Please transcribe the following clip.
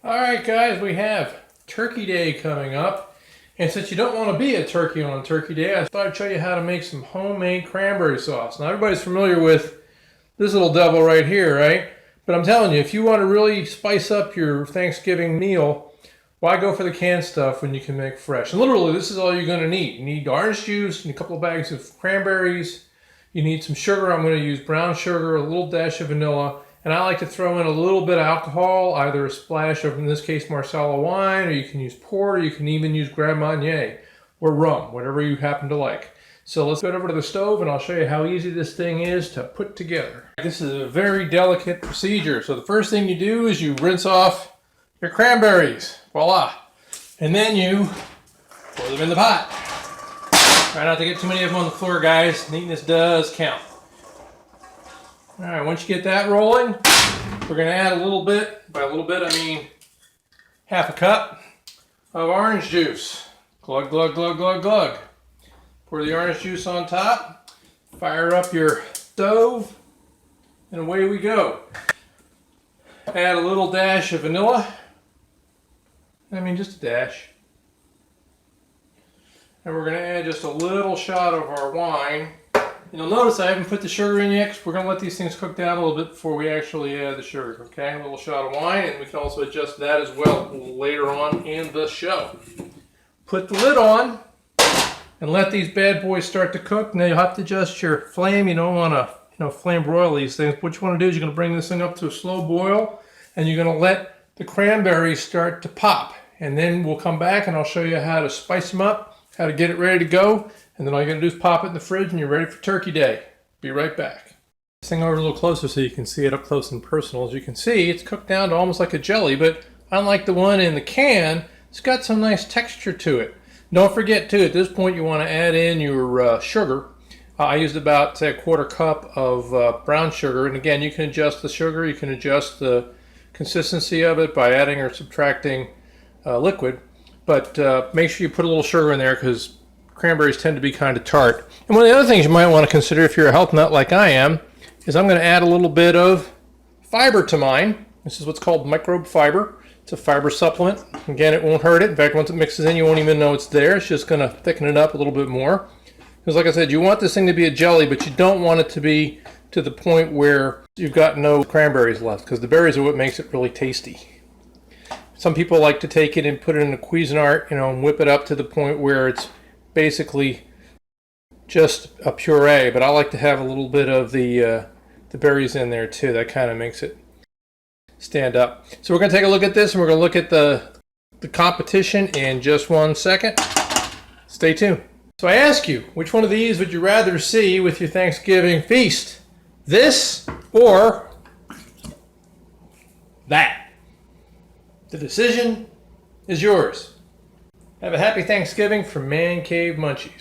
Alright guys, we have Turkey Day coming up, and since you don't want to be a turkey on Turkey Day, I thought I'd show you how to make some homemade cranberry sauce. Now everybody's familiar with this little devil right here, right? But I'm telling you, if you want to really spice up your Thanksgiving meal, why go for the canned stuff when you can make fresh? And literally, this is all you're going to need. You need orange juice and a couple of bags of cranberries. You need some sugar. I'm going to use brown sugar, a little dash of vanilla, and I like to throw in a little bit of alcohol, either a splash of, in this case, Marsala wine, or you can use port, or you can even use Grand Marnier or rum, whatever you happen to like. So let's go over to the stove and I'll show you how easy this thing is to put together. This is a very delicate procedure. So the first thing you do is you rinse off your cranberries. Voila. And then you pour them in the pot. Try not to get too many of them on the floor, guys. Neatness does count. All right, once you get that rolling, we're going to add a little bit, by a little bit I mean half a cup of orange juice. Glug, glug, glug, glug, glug. Pour the orange juice on top, fire up your stove, and away we go. Add a little dash of vanilla. I mean, just a dash. And we're going to add just a little shot of our wine. You'll notice I haven't put the sugar in yet because we're going to let these things cook down a little bit before we actually add the sugar. Okay, a little shot of wine, and we can also adjust that as well later on in the show. Put the lid on and let these bad boys start to cook. Now you'll have to adjust your flame. You don't want to, flame broil these things. What you want to do is you're going to bring this thing up to a slow boil, and you're going to let the cranberries start to pop. And then we'll come back and I'll show you how to spice them up, how to get it ready to go, and then all you're going to do is pop it in the fridge and you're ready for Turkey Day. Be right back. This thing over a little closer so you can see it up close and personal. As you can see, it's cooked down to almost like a jelly, but unlike the one in the can, it's got some nice texture to it. Don't forget too, at this point you want to add in your sugar. I used about, say, a quarter cup of brown sugar, and again, you can adjust the sugar, you can adjust the consistency of it by adding or subtracting liquid, but make sure you put a little sugar in there because cranberries tend to be kind of tart. And one of the other things you might want to consider if you're a health nut like I am is I'm going to add a little bit of fiber to mine. This is what's called microbe fiber. It's a fiber supplement. Again, it won't hurt it. In fact, once it mixes in, you won't even know it's there. It's just going to thicken it up a little bit more. Because like I said, you want this thing to be a jelly, but you don't want it to be to the point where you've got no cranberries left, because the berries are what makes it really tasty. Some people like to take it and put it in a Cuisinart, and whip it up to the point where it's basically just a puree, but I like to have a little bit of the berries in there too. That kind of makes it stand up. So we're going to take a look at this, and we're going to look at the competition in just 1 second. Stay tuned. So I ask you, which one of these would you rather see with your Thanksgiving feast? This or that? The decision is yours. Have a happy Thanksgiving from Man Cave Munchies.